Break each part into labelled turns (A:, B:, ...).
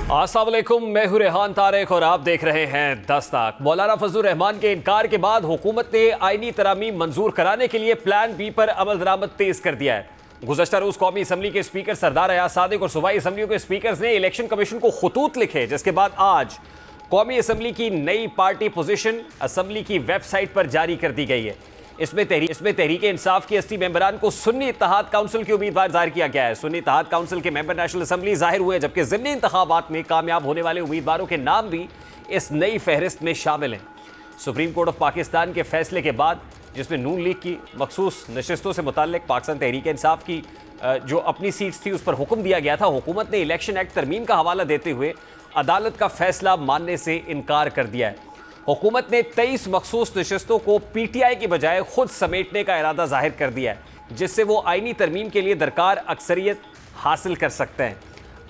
A: अस्सलाम वालेकुम, मैं हूं रेहान तारिक और आप देख रहे हैं दस्तक। मौलाना फजलुर रहमान के इनकार के बाद हुकूमत ने आईनी तरामीम मंजूर कराने के लिए प्लान बी पर अमल दरामद तेज कर दिया है। गुज़श्ता रोज कौमी असम्बली के स्पीकर सरदार अयाज सादिक और सूबाई असम्बलियों के स्पीकर ने इलेक्शन कमीशन को खतूत लिखे, जिसके बाद आज कौमी असम्बली की नई पार्टी पोजीशन असम्बली की वेबसाइट पर जारी कर दी गई है। इसमें तहरीक इंसाफ के 80 मेंबरान को सुन्नी इत्तेहाद काउंसिल के उम्मीदवार जाहिर किया गया है। सुन्नी इत्तेहाद काउंसिल के मेंबर नेशनल असम्बली जाहिर हुए, जबकि ज़िमनी इंतखाबात में कामयाब होने वाले उम्मीदवारों के नाम भी इस नई फहरिस्त में शामिल हैं। सुप्रीम कोर्ट ऑफ पाकिस्तान के फैसले के बाद, जिसमें नून लीग की मखसूस नशिस्तों से मुताल्लिक पाकिस्तान तहरीक इंसाफ की जो अपनी सीट्स थी उस पर हुक्म दिया गया था, हुकूमत ने इलेक्शन एक्ट तरमीम का हवाला देते हुए अदालत का फैसला मानने से इनकार कर दिया है। हुकूमत ने 23 मखसूस नशिस्तों को पीटीआई की बजाय खुद समेटने का इरादा जाहिर कर दिया है, जिससे वो आईनी तरमीम के लिए दरकार अक्सरियत हासिल कर सकते हैं।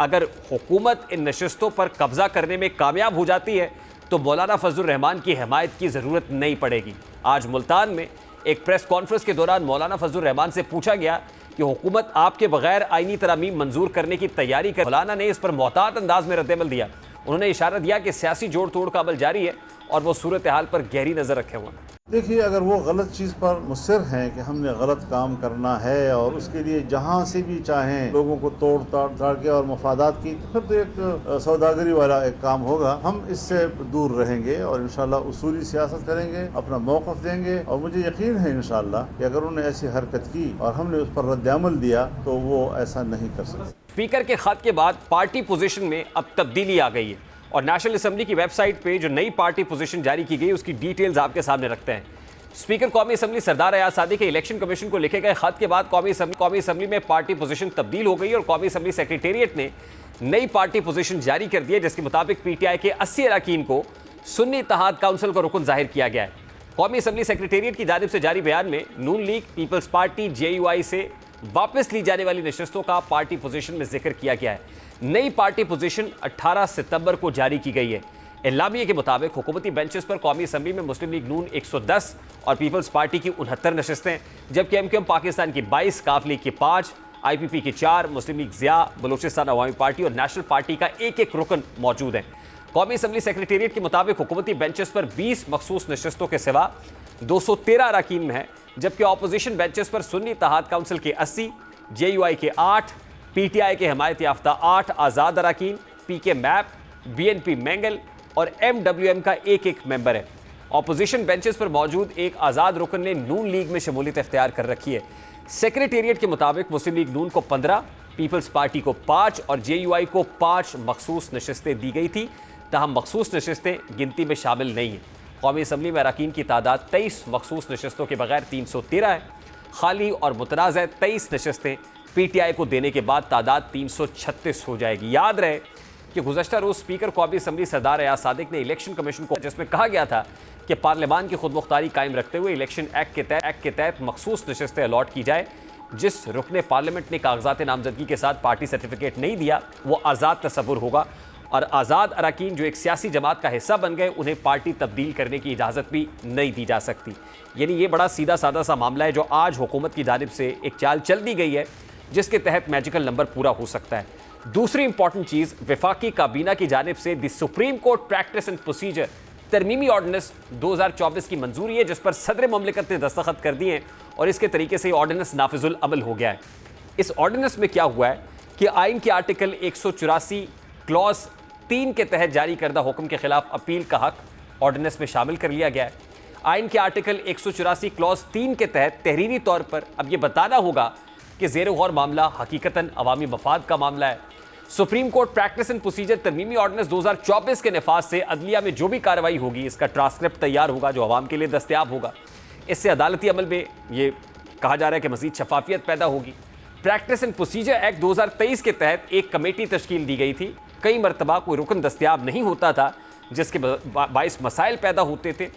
A: अगर हुकूमत इन नशिस्तों पर कब्जा करने में कामयाब हो जाती है तो मौलाना फजलुर रहमान की हिमायत की ज़रूरत नहीं पड़ेगी। आज मुल्तान में एक प्रेस कॉन्फ्रेंस के दौरान मौलाना फजलुर रहमान से पूछा गया कि हुकूमत आपके बगैर आईनी तरामीम मंजूर करने की तैयारी कर। मौलाना ने इस पर मोहतात अंदाज में रद्दअमल दिया। उन्होंने इशारा दिया कि सियासी जोड़ तोड़ का अमल जारी है और वो सूरत हाल पर गहरी नज़र रखे हुए हैं।
B: देखिए, अगर वो गलत चीज़ पर मुसर हैं कि हमने गलत काम करना है और उसके लिए जहाँ से भी चाहें लोगों को तोड़ ताड़ के और मफादात की, तो फिर तो एक सौदागरी वाला एक काम होगा। हम इससे दूर रहेंगे और इंशाल्लाह उसूली सियासत करेंगे, अपना मौक़िफ़ देंगे और मुझे यकीन है इंशाल्लाह कि अगर उन्होंने ऐसी हरकत की और हमने उस पर रद्द-ए-अमल दिया तो वो ऐसा नहीं कर सकते।
A: स्पीकर के खत के बाद पार्टी पोजीशन में अब तब्दीली आ गई है और नेशनल असम्बली की वेबसाइट पे जो नई पार्टी पोजीशन जारी की गई उसकी डिटेल्स आपके सामने रखते हैं। स्पीकर कौमी असम्बली सरदार अयाज सादिक के इलेक्शन कमीशन को लिखे गए खत के बाद कौमी असम्बली में पार्टी पोजीशन तब्दील हो गई और कौमी असम्बली सेक्रेटेरिएट ने नई पार्टी पोजीशन जारी कर दी है, जिसके मुताबिक पीटीआई के 80 अरकान को सुन्नी इत्तेहाद काउंसिल का रुकन जाहिर किया गया है। कौमी असम्बली सेक्रेटेरिएट की जानिब से जारी बयान में नून लीग, पीपल्स पार्टी, JUI से वापस ली जाने वाली नशिस्तों का पार्टी पोजीशन में जिक्र किया गया है। नई पार्टी पोजीशन 18 सितंबर को जारी की गई है। एलामिया के मुताबिक हुकूमती बेंचेस पर कौमी असम्बली में मुस्लिम लीग नून 110 और पीपल्स पार्टी की 69 नशिस्तें, जबकि MQM पाकिस्तान की 22, काफ लीग की 5, IPP की 4, मुस्लिम लीग ज़िया, बलोचिस्तान अवामी पार्टी और नेशनल पार्टी का एक रुकन मौजूद है। कौमी असम्बली सेक्रेटेरिएट के मुताबिक हुकूमती बेंचेस पर 20 मखसूस नशिस्तों के सिवा 213 अरकान में है, जबकि अपोजिशन बेंचेस पर सुन्नी इत्तेहाद काउंसिल के 80, JUI के 8, PTI के हिमायत याफ्ता 8 आज़ाद अरकान, PK मैप, BNP मैंगल और MWM का एक मेंबर है। अपोजिशन बेंचेस पर मौजूद एक आज़ाद रुकन ने नून लीग में शमूलियत इख्तियार कर रखी है। सेक्रेटेरिएट के मुताबिक मुस्लिम लीग नून को 15, पीपल्स पार्टी को 5 और JUI को 5 मखसूस नशिस्तें दी गई थी, तहम मखसूस नशिस्तें गिनती में शामिल नहीं हैं। कौमी असम्बली में अरकान की तादाद 23 मखसूस नशिस्तों के बगैर 313 है। खाली और मुतनाज़ 23 नशिस्तें PTI को देने के बाद तादाद 336 हो जाएगी। याद रहे कि गुज़श्ता रोज़ स्पीकर कौमी असम्बली सरदार अयाज सादिक ने इलेक्शन कमीशन को, जिसमें कहा गया था कि पार्लियामान की खुदमुख्तारी कायम रखते हुए इलेक्शन एक्ट के तहत मखसूस नशिस्तें अलॉट की जाए। जिस रुकने पार्लियामेंट ने कागजात नामजदगी के साथ पार्टी सर्टिफिकेट नहीं दिया वो आज़ाद तसव्वुर होगा और आज़ाद अरकान जो एक सियासी जमात का हिस्सा बन गए उन्हें पार्टी तब्दील करने की इजाज़त भी नहीं दी जा सकती। यानी ये बड़ा सीधा साधा सा मामला है जो आज हुकूमत की जानिब से एक चाल चल दी गई है, जिसके तहत मैजिकल नंबर पूरा हो सकता है। दूसरी इंपॉर्टेंट चीज़, वफाकी काबीना की जानिब से the supreme court practice and procedure तरमीमी ऑर्डिनेंस 2024 की मंजूरी है, जिस पर सदर मुमलिकत ने दस्तखत कर दिए और इसके तरीके से ऑर्डिनेंस नाफिजुल अमल हो गया है। इस ऑर्डिनेंस में क्या हुआ है कि आइन के आर्टिकल 184 क्लॉज 3 के तहत जारी करदा हुक्म के खिलाफ अपील का हक ऑर्डिनेंस में शामिल कर लिया गया है। आइन के आर्टिकल 184 क्लॉज 3 के तहत तहरीरी तौर पर अब यह बताना होगा कि ज़ेर गौर मामला हकीकतन अवामी मफाद का मामला है। Supreme court practice and procedure तरमीमी ऑर्डिनेंस 2024 के नफाज से अदलिया में जो भी कार्रवाई होगी इसका ट्रांसक्रिप्ट तैयार होगा जो आवाम के लिए दस्तयाब होगा। इससे अदालती अमल में ये कहा जा रहा है कि मज़ीद शफाफियत पैदा होगी। प्रैक्टिस एंड प्रोसीजर एक्ट 2023 के तहत एक कमेटी तश्कील दी गई थी। कई मरतबा कोई रुकन दस्तयाब नहीं होता था, जिसके बाइस मसाइल पैदा होते थे।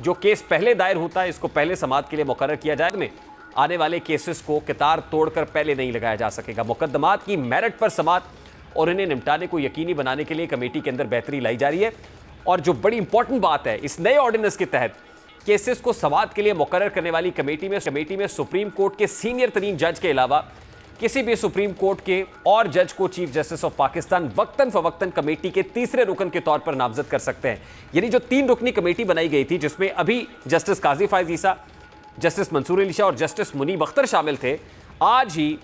A: जो केस पहले दायर होता है इसको पहले समाअत के लिए मुकर्रर किया जाए, में आने वाले केसेस को कितार तोड़कर पहले नहीं लगाया जा सकेगा। मुकदमात की मेरिट पर समाअत और इन्हें निपटाने को यकीनी बनाने के लिए कमेटी के अंदर बेहतरी लाई जा रही है। और जो बड़ी इंपॉर्टेंट बात है, इस नए ऑर्डिनेंस के तहत केसेस को समाअत के लिए मुकर्रर करने वाली कमेटी में सुप्रीम कोर्ट के सीनियर तरीन जज के अलावा किसी भी सुप्रीम कोर्ट के और जज को चीफ जस्टिस ऑफ पाकिस्तान वक्तन फवक्तन कमेटी के तीसरे रुकन के तौर पर नामजद कर सकते हैं। यानी जो 3 रुकनी कमेटी बनाई गई थी, जिसमें अभी जस्टिस काजी फायज ईसा, जस्टिस मंसूर अली शाह और जस्टिस मुनीब अख्तर शामिल थे, आज ही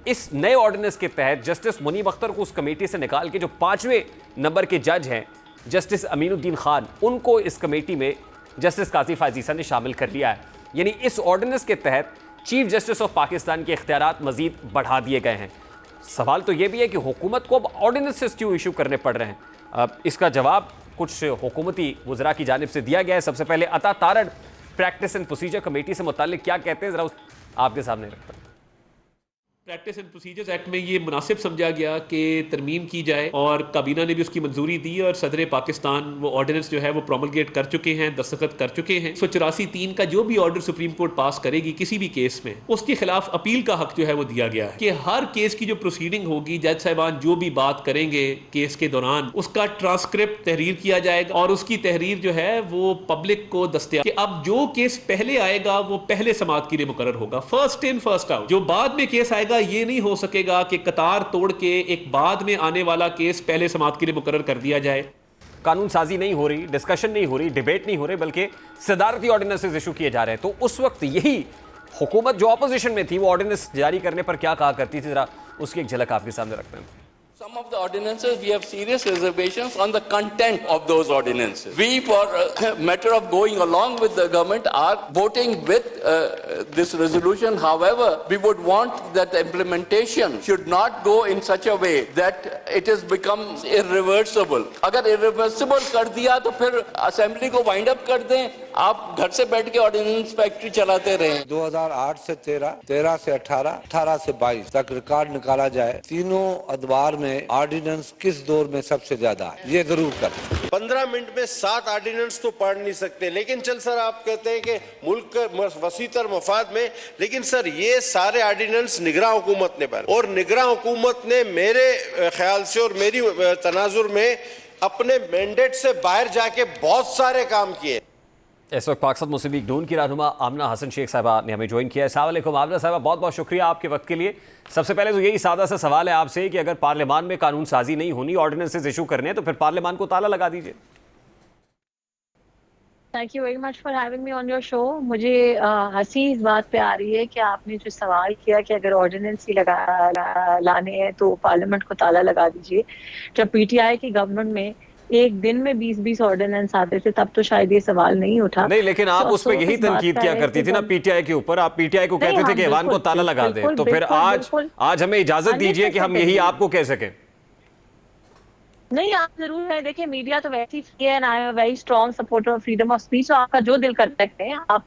A: इस नए ऑर्डिनेंस के तहत जस्टिस मुनीब अख्तर को उस कमेटी से निकाल के जो 5वें नंबर के जज हैं जस्टिस अमीनुद्दीन खान, उनको इस कमेटी में जस्टिस काजी फायज ईसा ने शामिल कर लिया है। यानी इस ऑर्डिनेंस के तहत चीफ जस्टिस ऑफ पाकिस्तान के इख्तियारात मजीद बढ़ा दिए गए हैं। सवाल तो यह भी है कि हुकूमत को अब ऑर्डिनेंसेस क्यों इशू करने पड़ रहे हैं। अब इसका जवाब कुछ हुकूमती वज़रा की जानिब से दिया गया है। सबसे पहले अता Tarar practice and procedure committee से मुताल्लिक क्या कहते हैं, ज़रा आपके सामने रखता हूं।
C: प्रैक्टिस एंड प्रोसीजर्स एक्ट में ये मुनासिब समझा गया कि तरमीम की जाए और काबीना ने भी उसकी मंजूरी दी और सदर पाकिस्तान वो ऑर्डिनेंस जो है वो प्रोमलगेट कर चुके हैं, दस्तखत कर चुके हैं। 184(3) का जो भी ऑर्डर सुप्रीम कोर्ट पास करेगी किसी भी केस में, उसके खिलाफ अपील का हक जो है वो दिया गया है कि हर केस की जो प्रोसीडिंग होगी, जज साहिबान जो भी बात करेंगे केस के दौरान, उसका ट्रांसक्रिप्ट तहरीर किया जाएगा और उसकी तहरीर जो है वो पब्लिक को दस्तयाब, कि अब जो केस पहले आएगा वो पहले समाअत के लिए मुकर्रर होगा, फर्स्ट इन फर्स्ट आउट। जो बाद में केस आएगा ये नहीं हो सकेगा कि कतार तोड़ के एक बाद में आने वाला केस पहले समाअत के लिए मुकर्रर कर दिया जाए।
A: कानून साजी नहीं हो रही, डिस्कशन नहीं हो रही, डिबेट नहीं हो रही, बल्कि सदारती ऑर्डिनेंसेस इशू किए जा रहे हैं। तो उस वक्त यही हुकूमत जो ऑपोजिशन में थी वो ऑर्डिनेंस जारी करने पर क्या कहा करती थी, जरा उसकी एक झलक आपके सामने रखते हैं।
D: Some of the ordinances, we have serious reservations on the content of those ordinances. We, for a matter of going along with the government, are voting with this resolution. However, we would want that the implementation should not go in such a way that it has become irreversible. अगर irreversible कर दिया तो फिर assembly को wind up कर दें, आप घर से बैठ के ऑर्डिनेंस फैक्ट्री चलाते रहे।
E: 2008 से 13, 13 से 18, 18 से 22 तक रिकॉर्ड निकाला जाए, तीनों अदवार में ऑर्डिनेंस किस दौर में सबसे ज्यादा है, ये जरूर करें।
F: 15 मिनट में 7 ऑर्डिनेंस तो पढ़ नहीं सकते, लेकिन चल सर आप कहते हैं कि मुल्क के वसीतर मफाद में, लेकिन सर ये सारे ऑर्डिनेंस निगरां हुकूमत ने बनाए और निगरां हुकूमत ने मेरे ख्याल से और मेरी तनाजुर में अपने मैंडेट से बाहर जाके बहुत सारे काम किए।
A: इस वक्त पाक साथ मुस्लिम लीग नून की रहनुमा आमना हसन शेख साहिबा ने हमें ज्वाइन किया है। अस्सलाम वालेकुम आमना साहिबा, बहुत बहुत शुक्रिया आपके वक्त के लिए। सबसे पहले तो यही सादा सा सवाल है आपसे कि अगर पार्लियामान में कानून साजी नहीं होनी, ऑर्डिनेंसेस इशू करने हैं, तो फिर पार्लियामान को ताला लगा दीजिए।
G: Thank you very much for having me on your show. मुझे हंसी इस बात पे आ रही है कि आपने जो सवाल किया कि अगर ऑर्डिनेंस ही लाने हैं तो पार्लियामेंट को ताला लगा दीजिए। जब पीटीआई की गवर्नमेंट में एक दिन में 20-20 ऑर्डिनेंस आते थे तब तो शायद ये सवाल नहीं उठा।
A: नहीं, लेकिन आप
G: तो
A: उस पर यही तनकीद किया करती थी ना पीटीआई के ऊपर। आप पीटीआई को कहते थे कि ऐवान को ताला लगा दें, तो फिर आज हमें इजाजत दीजिए कि हम यही आपको कह सकें।
G: नहीं, आप जरूर है। देखिए, मीडिया तो वैसे ही फ्री है, I am very strong supporter of freedom of speech. आपका जो दिल कर सकते हैं आप,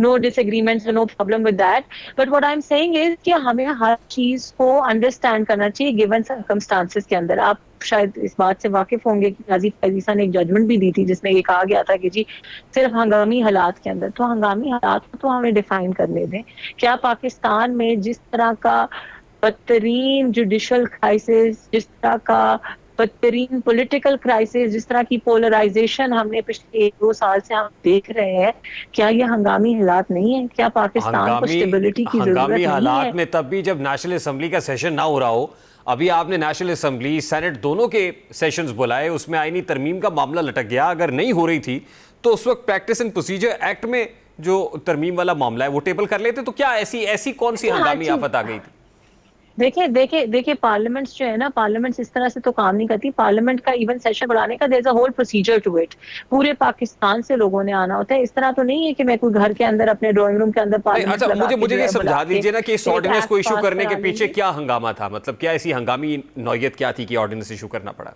G: no disagreements, no problem with that, but what I am saying is कि हमें हर चीज को अंडरस्टैंड करना चाहिए गिवन सर्कमस्टांसेस के अंदर। आप शायद इस बात से वाकिफ होंगे कि काजी फायज ईसा ने एक जजमेंट भी दी थी जिसमें ये कहा गया था कि जी सिर्फ हंगामी हालात के अंदर, तो हंगामी हालात को तो हमें डिफाइन करने दें। क्या पाकिस्तान में जिस तरह का बदतरीन जुडिशल क्राइसिस, जिस तरह का बदतरीन पॉलिटिकल क्राइसिस, जिस तरह की पोलराइजेशन हमने पिछले 1-2 साल से हम देख रहे हैं, क्या ये हंगामी हालात नहीं है? क्या पाकिस्तान को स्टेबिलिटी की जरूरत नहीं है?
A: हंगामी हालात में तब भी जब नेशनल असेंबली का सेशन ना हो रहा हो। अभी आपने नेशनल असेंबली, सेनेट दोनों के सेशंस बुलाए, उसमें आईनी तरमीम का मामला लटक गया। अगर नहीं हो रही थी तो उस वक्त प्रैक्टिस एंड प्रोसीजर एक्ट में जो तरमीम वाला मामला है वो टेबल कर लेते। तो क्या ऐसी कौन सी हंगामी आफत आ गई थी?
G: देखिए पार्लियामेंट्स जो है ना, पार्लियामेंट्स इस तरह से तो काम नहीं करती। पार्लियामेंट का इवन सेशन बढ़ाने का there is a whole procedure to it. पूरे पाकिस्तान से लोगों ने आना होता है। इस तरह तो नहीं है कि मैं कोई घर के अंदर अपने ड्राइंग रूम के अंदर पार्लियामेंट।
A: अच्छा, मुझे ये समझा दीजिए ना कि इस ऑर्डिनेंस को इशू करने के पीछे क्या हंगामा था, मतलब क्या ऐसी हंगामी नौयत क्या थी कि ऑर्डिनेंस इशू करना पड़ा?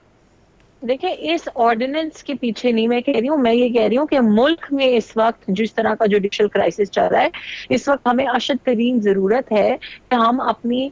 G: देखिए, इस ऑर्डिनेंस के पीछे नहीं मैं कह रही हूँ, मैं ये कह रही हूँ कि मुल्क में इस वक्त जिस तरह का जुडिशल क्राइसिस चल रहा है, इस वक्त हमें अशद तरीन जरूरत है कि हम अपनी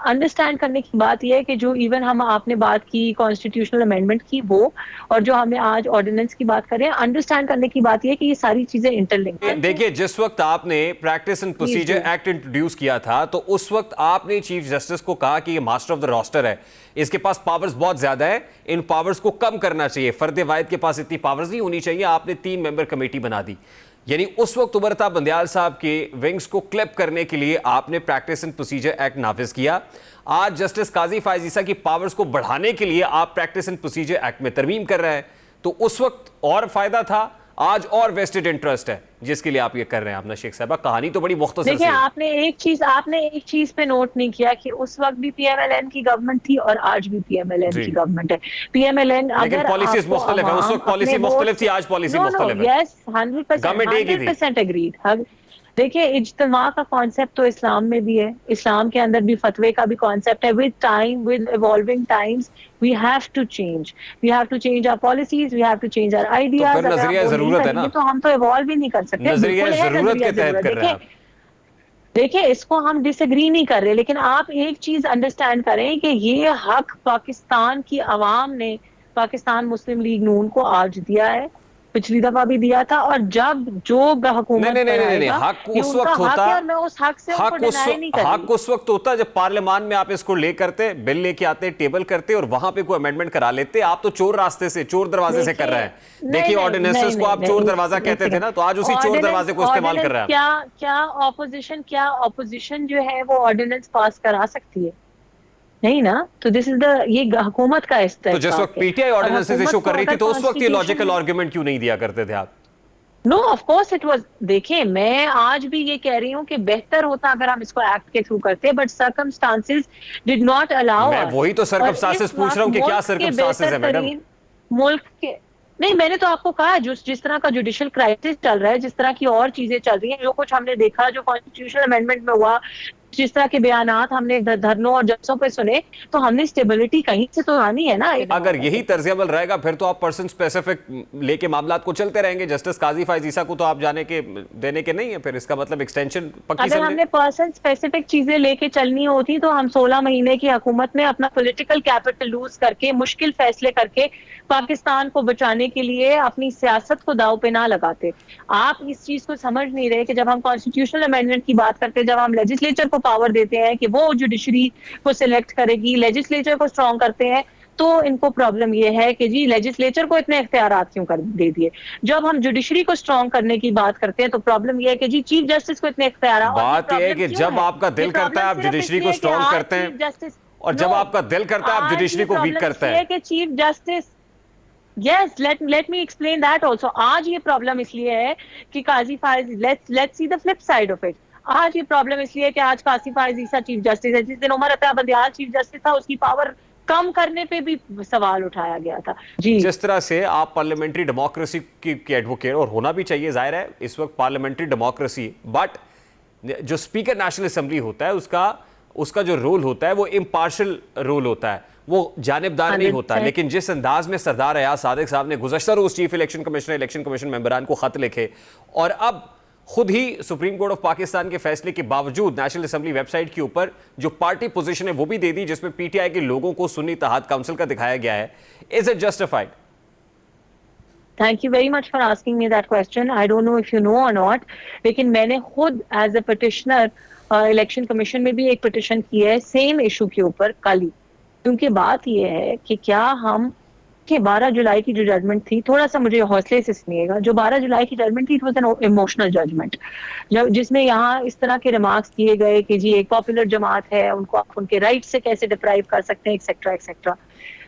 G: अंडरस्टैंड करने की बात यह है कि जो इवन हम आपने बात की कॉन्स्टिट्यूशनल अमेंडमेंट की, वो और जो हमें आज ऑर्डिनेंस की बात करें, अंडरस्टैंड करने की बात यह है कि ये सारी चीजें इंटरलिंक्ड हैं।
A: देखिए, जिस वक्त आपने practice and procedure act introduce किया था तो उस वक्त आपने चीफ जस्टिस को कहा कि ये मास्टर ऑफ द रोस्टर है, इसके पास पावर्स बहुत ज्यादा है, इन पावर्स को कम करना चाहिए, फर्द वाहिद के पास इतनी पावर्स नहीं होनी चाहिए। आपने 3 मेंबर कमेटी बना दी। यानी उस वक्त उमरता बंदयाल साहब के विंग्स को क्लिप करने के लिए आपने प्रैक्टिस एंड प्रोसीजर एक्ट नाफिज किया। आज जस्टिस काजी फायज ईसा की पावर्स को बढ़ाने के लिए आप प्रैक्टिस एंड प्रोसीजर एक्ट में तरमीम कर रहे हैं। तो उस वक्त और फायदा था, आज और वेस्टेड इंटरेस्ट है जिसके लिए आप ये कर रहे हैं। अपना शेख साहबा, कहानी तो बड़ी मुख्तसर
G: देखिए,
A: सी है।
G: आपने एक चीज पे नोट नहीं किया कि उस वक्त भी पीएमएलएन की गवर्नमेंट थी और आज भी पीएमएलएन
A: जी।
G: की गवर्नमेंट है। पीएमएलएन
A: लेकिन
G: अगर
A: पॉलिसीज
G: आपको
A: मुख्तलिफ है। उस वक्त पॉलिसी मुख्तलिफ थी, आज पॉलिसी मुख्तलिफ है।
G: Yes, 100% agreed. देखिए, इज्तिमा का कॉन्सेप्ट तो इस्लाम में भी है, इस्लाम के अंदर भी फतवे का भी कॉन्सेप्ट है। With time, with evolving times, we have to change our policies, we have to change our ideas.
A: तो फिर नजरिया जरूरत है ना,
G: तो हम तो इवॉल्व ही नहीं कर सकते।
A: नजरिया जरूरत के तहत कर रहे हैं आप।
G: देखिए, इसको हम डिसएग्री नहीं कर रहे, लेकिन आप एक चीज अंडरस्टैंड करें कि ये हक पाकिस्तान की अवाम ने पाकिस्तान मुस्लिम लीग नून को आज दिया है, पिछली दफा भी दिया था, और जब जो हुकूमत
A: नहीं, हक उस वक्त होता,
G: और मैं उस हक से उनको डिनाई नहीं कर रही।
A: हक उस वक्त होता जब पार्लियामान में आप इसको ले करते, बिल लेके आते, टेबल करते और वहां पे कोई अमेंडमेंट करा लेते। आप तो चोर रास्ते से, चोर दरवाजे से कर रहे हैं। देखिए, ऑर्डिनेंसेस को आप चोर दरवाजा कहते थे ना, तो आज उसी चोर दरवाजे को इस्तेमाल कर रहे हैं।
G: क्या ऑपोजिशन जो है वो ऑर्डिनेंस पास करा सकती है? नहीं ना। तो दिस इज ये हुकूमत का
A: तो जिस वक्त पीटीआई ऑर्डिनेंसेस इशू कर रही थी, तो उस वक्त ये लॉजिकल आर्गुमेंट क्यों नहीं दिया करते थे आप?
G: No, of course it was. देखिए, मैं आज भी ये कह रही हूँ कि बेहतर होता अगर हम इसको एक्ट के थ्रू करते, but circumstances did not allow.
A: मैं वही तो सर्कमस्टांसेस पूछ रहा हूँ कि क्या सर्कमस्टांसेस है मैडम?
G: मुल्क के नहीं, मैंने तो आपको कहा जिस तरह का जुडिशियल क्राइसिस चल रहा है, जिस तरह की और चीजें चल रही हैं, जो कुछ हमने देखा, जो कॉन्स्टिट्यूशनल अमेंडमेंट में हुआ, जिस तरह के बयानात हमने धरनों और जलसों पे सुने, तो हमने स्टेबिलिटी कहीं से तो आनी है ना।
A: अगर यही तर्ज अमल रहेगा फिर तो आप पर्सन स्पेसिफिक लेके मामलात को चलते रहेंगे। जस्टिस काजी फायज ईसा को तो आप देने के नहीं है, फिर इसका मतलब एक्सटेंशन पक्की
G: अगर हमने पर्सन स्पेसिफिक चीजें लेके चलनी होती तो हम 16 महीने की हुकूमत में अपना पॉलिटिकल कैपिटल लूज करके, मुश्किल फैसले करके पाकिस्तान को बचाने के लिए अपनी सियासत को दाव पे ना लगाते। आप इस चीज को समझ नहीं रहे कि जब हम कॉन्स्टिट्यूशनल अमेंडमेंट की बात करते हैं, जब हम लेजिस्लेचर को पावर देते हैं कि वो जुडिशरी को सिलेक्ट करेगी, लेजिस्लेचर को स्ट्रॉन्ग करते हैं, तो इनको प्रॉब्लम ये है कि जी लेजिस्लेचर को इतने इख्तियारात क्यों कर दे दिए। जब हम जुडिशरी को स्ट्रॉन्ग करने की बात करते हैं तो प्रॉब्लम ये है कि जी चीफ जस्टिस को इतने इख्तियारात।
A: बात यह है कि जब आपका दिल करता है आप जुडिशरी को स्ट्रॉन्ग करते हैं, और जब आपका दिल करता है आप जुडिशरी को वीक करते हैं।
G: कि chief justice, Yes, let me explain that also. आज ये प्रॉब्लम इसलिए है कि काजी फायज, let's see the flip side of it. आज ये प्रॉब्लम इसलिए है कि आज काजी फायज ईसा चीफ जस्टिस है। जिस दिन उमर अता बंदयाल चीफ जस्टिस था, उसकी पावर कम करने पे भी सवाल उठाया गया था। जी,
A: जिस तरह से आप पार्लियामेंट्री डेमोक्रेसी की एडवोकेट, और होना भी चाहिए, जाहिर है इस वक्त पार्लियामेंट्री डेमोक्रेसी, बट जो स्पीकर नेशनल असेंबली होता है उसका जो रोल होता है वो इम्पार्शियल रोल होता है, वो जानिबदार नहीं होता। लेकिन जिस अंदाज में सरदार अयाज सादिक साहब ने गुज़श्ता रोज चीफ इलेक्शन कमीशन मेंबरान को खत लिखे और अब खुद ही सुप्रीम कोर्ट ऑफ पाकिस्तान के फैसले के बावजूद नेशनल असेंबली वेबसाइट के ऊपर जो पार्टी पोजीशन है वो भी दे दी, जिसमें पीटीआई के लोगों को सुन्नी इत्तेहाद काउंसिल का दिखाया गया है, is it justified?
G: Thank you very much for asking me that question. I don't know if you know or not, लेकिन मैंने खुद as a petitioner election commission में भी एक पिटिशन की है सेम इशू के ऊपर कल ही। क्योंकि बात यह है कि क्या हम कि 12 जुलाई की जो जजमेंट थी, थोड़ा सा मुझे हौसले से सुनिएगा, जो 12 जुलाई की जजमेंट थी, it was an emotional judgement, जिसमें यहाँ इस तरह के रिमार्क्स किए गए कि जी एक पॉपुलर जमात है, उनको आप उनके राइट से कैसे डिप्राइव कर सकते हैं, एक्सेट्रा एक्सेट्रा।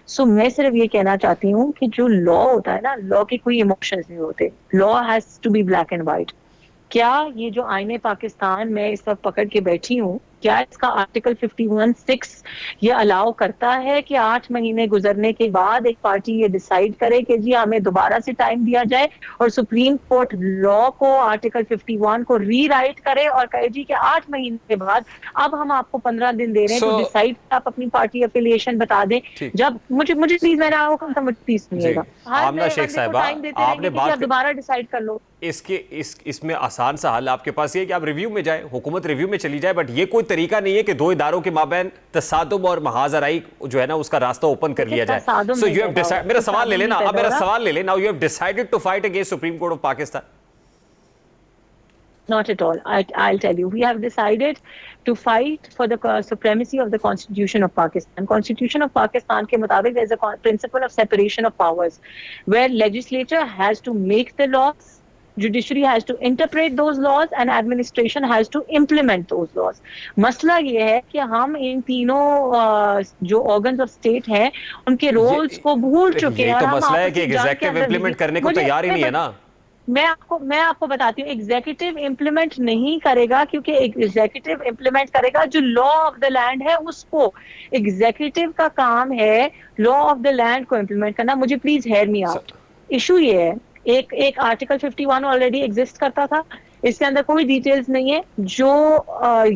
G: सो मैं सिर्फ ये कहना चाहती हूँ कि जो लॉ होता है ना, लॉ के कोई इमोशंस नहीं होते, law has to be black and white. क्या ये जो आईने पाकिस्तान में इस वक्त पकड़ के बैठी हूँ, क्या इसका आर्टिकल 51(6) ये अलाउ करता है कि 8 महीने गुजरने के बाद एक पार्टी ये डिसाइड करे कि जी हमें दोबारा से टाइम दिया जाए, और सुप्रीम कोर्ट लॉ को आर्टिकल 51 को रीराइट करे और कहे जी कि 8 महीने के बाद अब हम आपको 15 दिन दे रहे हैं तो डिसाइड आप अपनी पार्टी एफिलिएशन बता दें। जब मुझे प्लीज, मैंने आपको कहा था, मुझे प्लीज सुनिएगा,
A: आमना शेख साहिबा, आपने बात
G: दोबारा डिसाइड कर लो।
A: इसमें आसान सा हल आपके पास ये कि आप रिव्यू में जाए, हुकूमत रिव्यू में चली जाए, बट ये कोई तरीका नहीं है कि दो इदारों के माबैन तसादुम और महाजराई जो है ना उसका रास्ता ओपन कर लिया जाए। सो यू हैव डिसाइडेड, मेरा सवाल ले लेना, अब मेरा सवाल ले लेना, you have decided to fight against supreme court of Pakistan.
G: Not at all. I'll tell you. We have decided to fight for the supremacy of the Constitution of Pakistan. Constitution of Pakistan के मुताबिक there's a principle of separation of powers, where legislature has to make the laws Judiciary has to interpret those laws and administration has to implement those laws. मसला ये है कि हम इन तीनों जो organs of state हैं उनके roles को भूल चुके हैं।
A: ये तो
G: हम
A: मसला है कि
G: आपसी जान के
A: एग्जीक्यूटिव
G: अंदर
A: इंप्लीमेंट करने को तैयार ही नहीं है ना।
G: मैं आपको बताती हूँ, एग्जीक्यूटिव इम्प्लीमेंट नहीं करेगा क्योंकि एग्जीक्यूटिव इम्प्लीमेंट करेगा जो लॉ ऑफ द लैंड है उसको। एग्जीक्यूटिव का काम है लॉ ऑफ द लैंड को इम्प्लीमेंट करना। मुझे please hear me out. Issue ये है, एक आर्टिकल 51 ऑलरेडी एग्जिस्ट करता था, इसके अंदर कोई डिटेल्स नहीं है। जो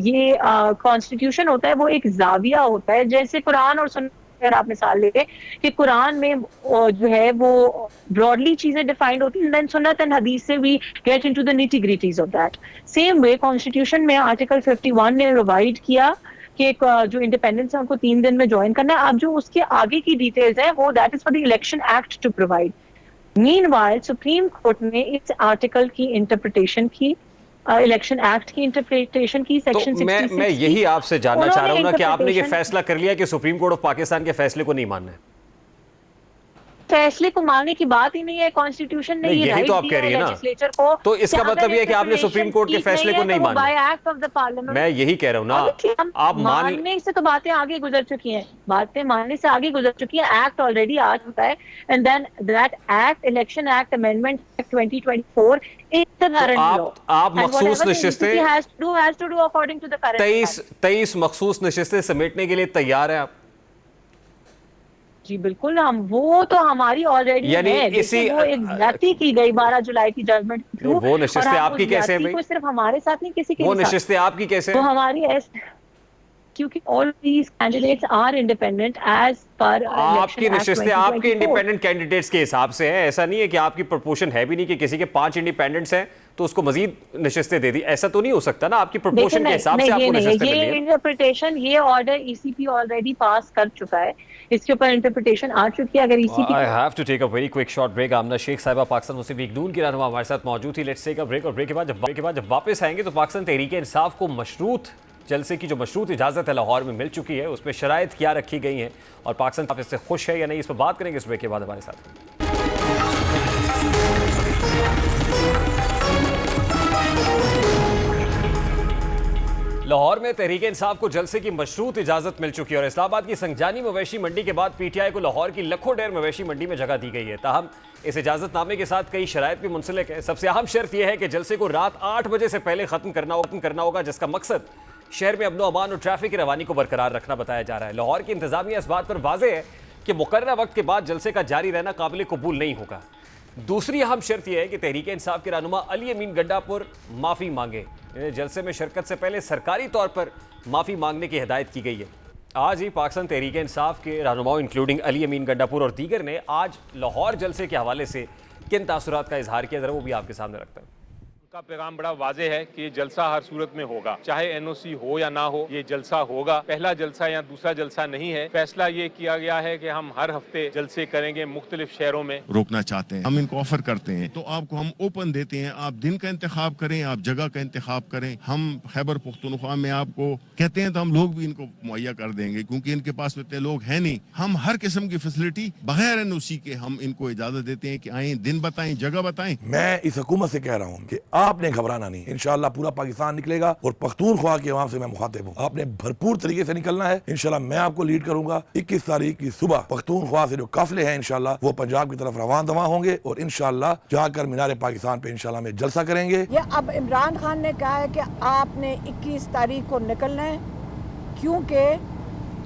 G: ये कॉन्स्टिट्यूशन होता है वो एक जाविया होता है, जैसे कुरान और सुन्नत अगर आप मिसाल लेते कि कुरान में जो है वो ब्रॉडली चीजें डिफाइंड होती हैं, देन सुन्नत एंड हदीस से we get into the nitty gritties of that. Same way constitution में आर्टिकल 51 ने प्रोवाइड किया कि जो इंडिपेंडेंस है उनको 3 दिन में ज्वाइन करना है। अब जो उसके आगे की डिटेल्स है वो that is for the election act to provide. Meanwhile supreme court ने इस आर्टिकल की इंटरप्रिटेशन की, इलेक्शन एक्ट की इंटरप्रिटेशन की, सेक्शन 66
A: मैं यही आपसे जानना चाह रहा हूं ना कि आपने ये
G: interpretation-
A: फैसला कर लिया कि सुप्रीम कोर्ट ऑफ पाकिस्तान के फैसले को नहीं मानना है।
G: फैसले को मानने की बात ही नहीं है, कॉन्स्टिट्यूशन ने
A: नहीं,
G: ये
A: यही
G: राइट
A: तो आप
G: दिया
A: कह रही है ना।
G: लेजिस्लेचर को।
A: तो इसका मतलब ये है कि आपने सुप्रीम कोर्ट के फैसले को नहीं माना।
G: Bye act of the parliament.
A: मैं यही कह रहा हूं ना, आप
G: मानने से तो बातें आगे गुजर चुकी हैं, बातें मानने से आगे गुजर चुकी हैं। एक्ट ऑलरेडी आ चुका है and then that act, election act amendment act 2024 is the current law.
A: आप मखसूस नशिस्तें 23 मखसूस नशिस्तें समेटने के लिए तैयार हैं आप?
G: जी बिल्कुल, हम वो तो हमारी ऑलरेडी
A: यानी
G: है,
A: इसी
G: वो एक ज्यादती की गई 12 जुलाई की जजमेंट के थ्रू।
A: वो नशिस्तें
G: और हम
A: आपकी
G: उस
A: कैसे हैं
G: ज्यादती
A: भाई?
G: को सिर्फ हमारे साथ नहीं, किसी के
A: वो
G: भी साथ।
A: नशिस्तें आपकी कैसे
G: तो
A: हैं?
G: हमारी क्योंकि all these candidates are independent as पर
A: आपकी नशिस्तें आपके इंडिपेंडेंट कैंडिडेट्स के हिसाब से है। ऐसा नहीं है कि आपकी प्रोपोर्शन है भी नहीं कि किसी के 5 इंडिपेंडेंट्स हैं तो उसको मजीद नशिस्तें दे दी। ऐसा तो नहीं हो सकता ना, आपकी प्रोपोर्शन के हिसाब से आपको नशिस्तें मिली
G: ये
A: हैं।
G: इंटरप्रिटेशन, ये ऑर्डर ईसीपी ऑलरेडी पास कर चुका है, इसके ऊपर इंटरप्रिटेशन आ चुकी है। अगर ECP
A: I have to take a very quick short break। आमना शेख साहिबा पाकिस्तान मुस्लिम लीग नून की रहनुमा हमारे साथ मौजूद थी। लेट्स टेक अ ब्रेक और ब्रेक के बाद जब वापस आएंगे तो पाकिस्तान तहरीक-ए-इंसाफ को मशरूत जलसे की जो मशरूत इजाज़त है लाहौर में मिल चुकी है, उसमें शराइत क्या रखी गई हैं और पाकिस्तान इससे खुश है या नहीं, इस पर बात करेंगे इस ब्रेक के बाद हमारे साथ। लाहौर में तहरीक-ए-इंसाफ को जलसे की मशरूत इजाज़त मिल चुकी है और इस्लामाबाद की संजानी मवेशी मंडी के बाद पीटीआई को लाहौर की लखों डेर मवेशी मंडी में जगह दी गई है। ताहम इस इजाज़तनामे के साथ कई शराइत भी मुंसलिक है। सबसे अहम शर्त यह है कि जलसे को रात 8 बजे से पहले ख़त्म करना होगा, जिसका मकसद शहर में अमन अमान और ट्रैफिक की रवानी को बरकरार रखना बताया जा रहा है। लाहौर की इंतजामिया इस बात पर वाज़ेह है कि मुकर्ररा वक्त के बाद जलसे का जारी रहना काबिल कबूल नहीं होगा। दूसरी अहम शर्त यह है कि तहरीक इंसाफ के रहनुमा अली अमीन गंडापुर माफ़ी मांगे। इन्हें जलसे में शिरकत से पहले सरकारी तौर पर माफ़ी मांगने की हिदायत की गई है। आज ही पाकिस्तान तहरीक इंसाफ के रहनुमाओं इंक्लूडिंग अली अमीन गंडापुर और दीगर ने आज लाहौर जलसे के हवाले से किन तासुरात का इजहार किया, जरा वो भी आपके सामने रखता हूँ।
H: उनका पैगाम बड़ा वाज़ेह है कि ये जलसा हर सूरत में होगा, चाहे एनओसी हो या ना हो, ये जलसा होगा। पहला जलसा या दूसरा जलसा नहीं है। फैसला ये किया गया है कि हम हर हफ्ते जलसे करेंगे मुख्तलिफ शहरों में।
I: रोकना चाहते हैं, हम इनको ऑफर करते हैं तो आपको हम ओपन देते हैं, आप दिन का इंतखाब करें, आप जगह का इंतखाब करें। हम खैबर पुख्तनख्वा में आपको कहते हैं तो हम लोग भी इनको मुहैया कर देंगे, क्योंकि इनके पास इतने लोग हैं नहीं। हम हर किस्म की फैसिलिटी बगैर एनओसी के हम इनको इजाजत देते हैं कि आए, दिन बताएं, जगह बताएं।
J: मैं इस हुकूमत से कह रहा हूँ कि आपने घबराना नहीं, इंशाल्लाह पूरा पाकिस्तान निकलेगा और पख्तूनख्वा के अवाम से मैं मुखातिब हूँ, आपने भरपूर तरीके से निकलना है। इंशाल्लाह मैं आपको लीड करूंगा। 21 तारीख की सुबह पख्तूनख्वा से जो काफिले हैं इंशाल्लाह वो पंजाब की तरफ रवान दवा होंगे और इंशाल्लाह जाकर मीनार पाकिस्तान पे इंशाल्लाह में जलसा करेंगे।
K: ये अब इमरान खान ने कहा है कि आपने 21 तारीख को निकलना है, क्योंकि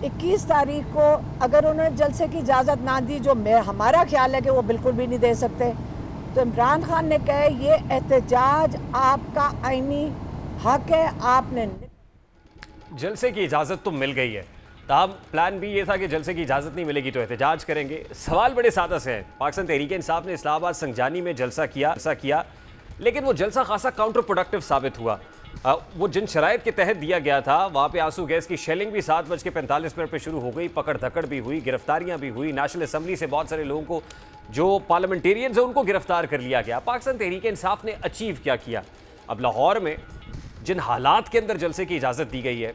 K: 21 तारीख को अगर उन्होंने जलसे की इजाज़त ना दी, जो हमारा ख्याल है कि वो बिल्कुल भी नहीं दे सकते, तो इमरान खान ने कहा ये एहतजाज आपका आईनी हक है, आपने
A: जलसे की इजाज़त तो मिल गई है। ताहम प्लान भी ये था कि जलसे की इजाज़त नहीं मिलेगी तो एहतजाज करेंगे। सवाल बड़े सादा से है। पाकिस्तान तहरीक इंसाफ ने इस्लामाबाद संजानी में जलसा किया, लेकिन वो जलसा खासा काउंटर प्रोडक्टिव साबित हुआ। वो जिन शराइत के तहत दिया गया था वहाँ पे आंसू गैस की शेलिंग भी 7:45 पे शुरू हो गई, पकड़ धकड़ भी हुई, गिरफ्तारियाँ भी हुई। नेशनल असम्बली से बहुत सारे लोगों को, जो पार्लियामेंटेरियंस हैं, उनको गिरफ्तार कर लिया गया। पाकिस्तान तहरीक इंसाफ ने अचीव क्या किया? अब लाहौर में जिन हालात के अंदर जलसे की इजाज़त दी गई है,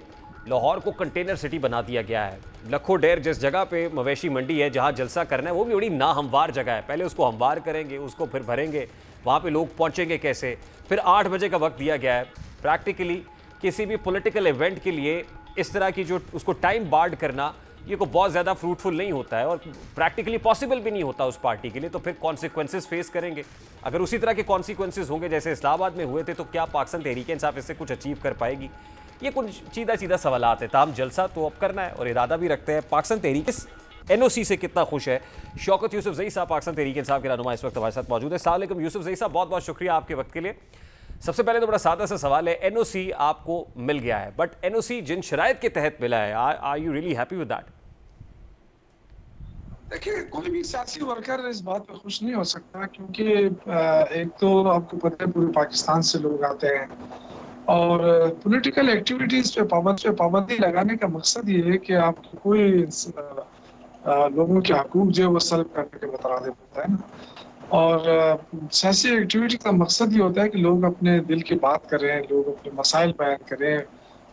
A: लाहौर को कंटेनर सिटी बना दिया गया है। लखों डेर जिस जगह पे मवेशी मंडी है, जहाँ जलसा करना है, वो भी बड़ी नाहमवार जगह है। पहले उसको हमवार करेंगे, उसको फिर भरेंगे, वहाँ पे लोग पहुँचेंगे कैसे? फिर 8 बजे का वक्त दिया गया है। प्रैक्टिकली किसी भी पॉलिटिकल इवेंट के लिए इस तरह की जो उसको टाइम बार्ड करना, ये को बहुत ज़्यादा फ्रूटफुल नहीं होता है और प्रैक्टिकली पॉसिबल भी नहीं होता उस पार्टी के लिए। तो फिर कॉन्सिक्वेंसेस फेस करेंगे। अगर उसी तरह के कॉन्सिक्वेंसेस होंगे जैसे इस्लामाबाद में हुए थे, तो क्या पाकिस्तान तहरीक-ए-इंसाफ इससे कुछ अचीव कर पाएगी? ये कुछ सीधा सवालात है। ताहम जलसा तो अब करना है और इरादा भी रखते हैं। पाकिस्तान तहरीक इस NOC से कितना खुश है? शौकत यूसुफजई साहब पाकिस्तान तहरीक-ए-इंसाफ के रहनुमा इस वक्त हमारे साथ मौजूद है। अस्सलाम वालेकुम यूसुफजई साहब, बहुत बहुत शुक्रिया आपके वक्त के लिए। सबसे पहले तो बड़ा सादा सा सवाल है, NOC आपको मिल गया है, बट NOC जिन शराइत के तहत मिला है, are you really happy with that?
L: देखिए, कोई भी सियासी वर्कर इस बात पे खुश नहीं हो सकता, क्योंकि एक तो आपको पता है पूरे पाकिस्तान से लोग आते हैं और पॉलिटिकल एक्टिविटीज पे पाबंदी लगाने का मकसद ये है कि आपको कोई लोगों के हकूक जो है वो सल्ब करने के मुतरादिफ होता है ना। और सियासी एक्टिविटी का मकसद ये होता है कि लोग अपने दिल की बात करें, लोग अपने मसाइल बयान करें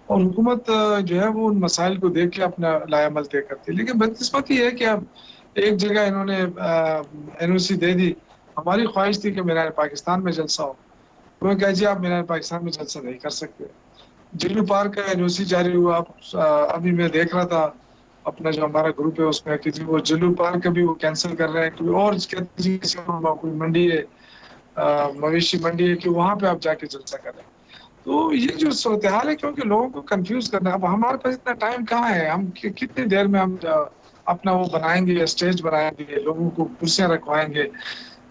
L: और हुकूमत जो है वो उन मसाइल को देख के अपना लायामल तय करती है। लेकिन बदकिस्मती है कि अब एक जगह इन्होंने NOC दे दी। हमारी ख्वाहिश थी कि मीनार पाकिस्तान में जलसा हो, उन्होंने कहा जी आप मीनार पाकिस्तान में जलसा नहीं कर सकते। जुल्लू पार्क का NOC जारी हुआ। अभी मैं देख रहा था अपना जो हमारा ग्रुप है उसमें कि वो जुल्लू पार्क का भी वो कैंसिल कर रहे हैं, कोई और कोई मंडी है, मवेशी मंडी है कि वहाँ पे आप जाके जलसा कर रहे हैं। तो ये जो सूरत हाल है, क्योंकि लोगों को कंफ्यूज करना, अब हमारे पास इतना टाइम कहाँ है, हम कितनी देर में हम अपना वो बनाएंगे, स्टेज बनाएंगे, लोगों को कुर्सियां रखवाएंगे।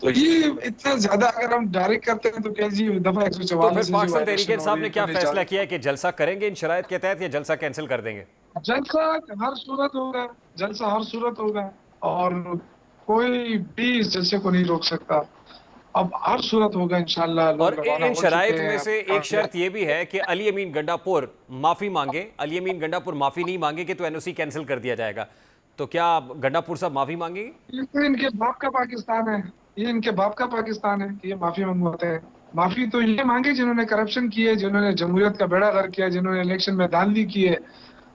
L: तो ये इतना ज्यादा अगर हम डायरेक्ट करते हैं तो क्या जी दफा 144।
A: तो फिर पाकिस्तान तहरीक-ए-इंसाफ ने क्या फैसला किया कि जलसा करेंगे इन शराइत के तहत या जलसा कैंसिल कर देंगे?
L: जलसा हर सूरत होगा, जलसा हर सूरत होगा और कोई भी इस जलसे को नहीं रोक सकता। अब हर सूरत होगा इंशाल्लाह।
A: और इन शराइत में से एक शर्त ये भी है कि अली अमीन गंडापुर माफी मांगे। अली अमीन गंडापुर माफी नहीं मांगेगे तो NOC कैंसिल कर दिया जाएगा। तो क्या गंडापुर साहब माफी मांगेंगे?
L: ये इनके बाप का पाकिस्तान है, ये इनके बाप का पाकिस्तान है कि ये माफी मंगवाते हैं। माफी तो ये मांगे जिन्होंने करप्शन किए, जिन्होंने जमहूरियत का बेड़ा गर्क किया, जिन्होंने इलेक्शन में धांधली की है,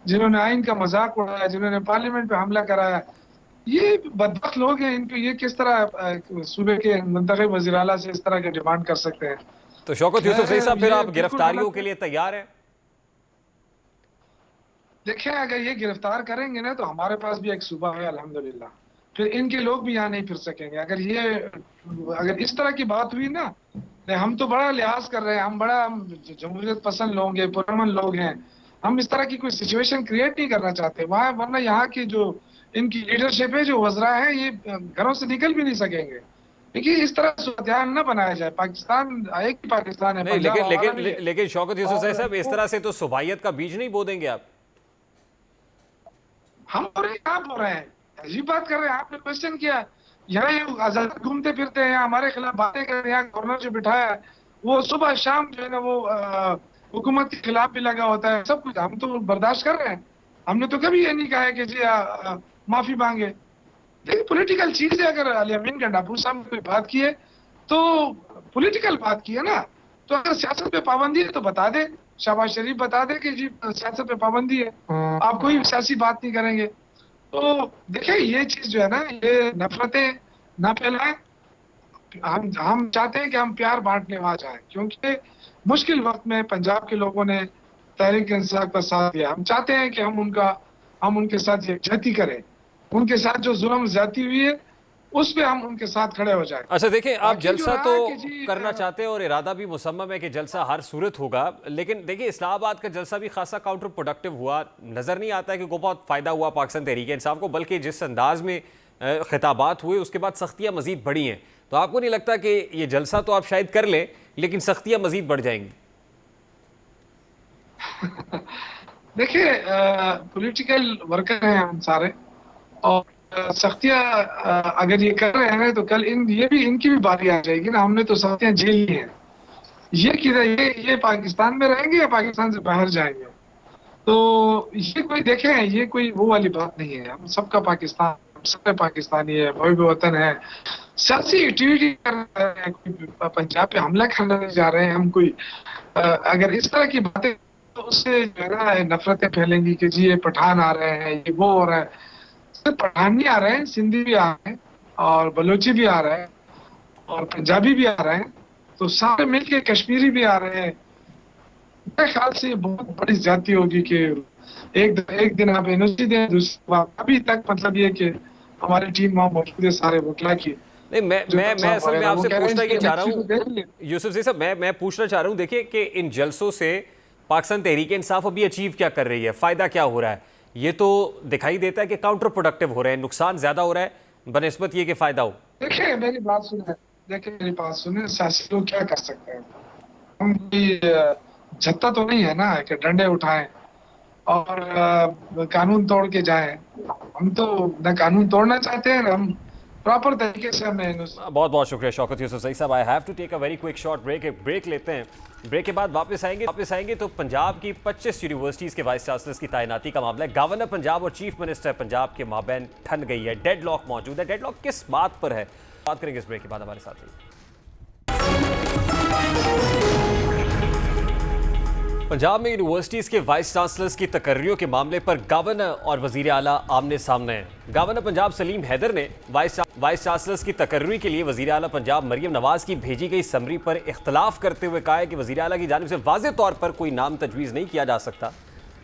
L: जिन्होंने आइन का मजाक उड़ाया, जिन्होंने पार्लियामेंट पे हमला कराया। ये बदबख्त लोग हैं, इनको ये किस तरह सूबे के मुंतखब वज़ीर आला से इस तरह के डिमांड कर सकते हैं?
A: तो शौकत यूसुफजई साहब, फिर आप गिरफ्तारियों के लिए तैयार हैं?
L: देखिए, अगर ये गिरफ्तार करेंगे ना तो हमारे पास भी एक सूबा है अल्हम्दुलिल्लाह, फिर इनके लोग भी यहाँ नहीं फिर सकेंगे। अगर इस तरह की बात हुई ना, हम तो बड़ा लिहाज कर रहे हैं, हम बड़ा जमहूरियत पसंद लोग हैं, पुरअमन लोग हैं, हम इस तरह की कोई सिचुएशन क्रिएट नहीं करना चाहते वहाँ, वरना यहाँ की जो इनकी लीडरशिप है, जो वज़रा है, ये घरों से निकल भी नहीं सकेंगे। देखिए, इस तरह सूरत-ए-हाल न बनाया जाए। पाकिस्तान एक ही पाकिस्तान है।
A: नहीं, लेकिन शौकत यूसुफजई साहब, इस तरह से तो सुबाहियत का बीज नहीं बो देंगे आप?
L: हम हो रहे हैं, आप हो रहे हैं, अजीब बात कर रहे हैं। आपने क्वेश्चन किया, यहाँ आजाद घूमते फिरते हैं, हमारे खिलाफ बातें कर रहे हैं। गवर्नर जो बिठाया है वो सुबह शाम जो है ना वो हुकूमत के खिलाफ भी लगा होता है, सब कुछ हम तो बर्दाश्त कर रहे हैं। हमने तो कभी ये नहीं कहा है कि जी माफी मांगे। देखिए, पॉलिटिकल चीज है। अगर अली अमीन गंडापुर साहब ने कोई बात की है तो पॉलिटिकल बात की है ना, तो अगर सियासत पे पाबंदी है तो बता दे, शहबाज शरीफ बता दे कि जी सियासत पे पाबंदी है, आप कोई सियासी बात नहीं करेंगे। तो देखिए, ये चीज जो है ना, ये नफरतें ना फैलाएं। हम चाहते हैं कि हम प्यार बांटने वहां जाए, क्योंकि मुश्किल वक्त में पंजाब के लोगों ने तहरीक इंसाफ का साथ दिया। हम चाहते हैं कि हम उनके साथ यकजहती करें, उनके साथ जो जुल्म ज्यादती हुई है उस पे हम उनके साथ खड़े हो जाए।
A: अच्छा, देखिए, आप जलसा तो करना चाहते हैं और इरादा भी मुसम्मम है कि जलसा हर सूरत होगा, लेकिन देखिए इस्लामाबाद का जलसा भी खासा काउंटर प्रोडक्टिव हुआ। नजर नहीं आता है कि बहुत फायदा हुआ पाकिस्तान तहरीक इंसाफ को, बल्कि जिस अंदाज में खिताबात हुए उसके बाद सख्तियां मजीद बढ़ी हैं। तो आपको नहीं लगता कि ये जलसा तो आप शायद कर लें लेकिन सख्तियां मजीद बढ़ जाएंगी?
L: देखिए, पॉलिटिकल वर्कर हैं हम सारे, और सख्तियां अगर ये कर रहे हैं तो कल इनकी भी बारी आ जाएगी ना। हमने तो सख्तियां झेली हैं। ये किधर, ये पाकिस्तान में रहेंगे या पाकिस्तान से बाहर जाएंगे? तो ये कोई देखे, ये कोई वो वाली बात नहीं है। हम सबका पाकिस्तान, सबका पाकिस्तानी है, महबूब वतन है। सियासी एक्टिविटी कर रहे हैं, कोई पंजाब पे हमला करने नहीं जा रहे हैं हम कोई। अगर इस तरह की बातें, तो उससे जो है ना नफरतें फैलेंगी कि जी ये पठान आ रहे हैं, ये वो हो रहा है। सिर्फ पठान नहीं आ रहे हैं, सिंधी भी आ रहे हैं और बलोची भी आ रहे हैं और पंजाबी भी आ रहे हैं। तो सारे मिलके कश्मीरी भी आ रहे हैं। मेरे ख्याल से ये बहुत बड़ी ज्यादती होगी कि एक दिन आप एनओसी दें, दूसरी बात अभी तक मतलब ये कि हमारी टीम वहाँ मौजूद है सारे वकला की।
A: नहीं, मैं असल में आपसे पूछना ये चाह रहा हूँ यूसुफ जी साहब, मैं पूछना चाह रहा हूँ, देखिए कि इन जलसों से पाकिस्तान तहरीक इंसाफ अभी अचीव क्या कर रही है, फायदा क्या हो रहा है? ये तो दिखाई देता है कि काउंटर प्रोडक्टिव हो रहे हैं, नुकसान ज्यादा हो रहा है बनस्बत ये कि फायदा हो।
L: देखिए मेरी बात सुने, सियासी लोग क्या कर सकते हैं? हम कोई जत्ता तो नहीं है ना कि डंडे उठाएं और कानून तोड़ के जाएं। हम तो न कानून तोड़ना चाहते हैं, हम प्रॉपर तरीके से हमें।
A: बहुत बहुत शुक्रिया शौकत यूसुफजई साहब। I have to take a very quick short break. एक ब्रेक लेते हैं, ब्रेक के बाद वापस आएंगे तो पंजाब की 25 यूनिवर्सिटीज़ के वाइस चांसलर्स की तैनाती का मामला है। गवर्नर पंजाब और चीफ मिनिस्टर पंजाब के माबैन ठन गई है, डेडलॉक मौजूद है। डेडलॉक किस बात पर है, बात करेंगे इस ब्रेक के बाद। हमारे साथ रहिए। पंजाब में यूनिवर्सिटीज़ के वाइस चांसलर्स की तकर्रियों के मामले पर गवर्नर और वजीर आला आमने सामने हैं। गवर्नर पंजाब सलीम हैदर ने वाइस चांसलर्स की तकर्री के लिए वजीर आला पंजाब मरियम नवाज की भेजी गई समरी पर इख्तलाफ करते हुए कहा है कि वजीर आला की जानिब से वाज़ेह तौर पर कोई नाम तजवीज़ नहीं किया जा सकता।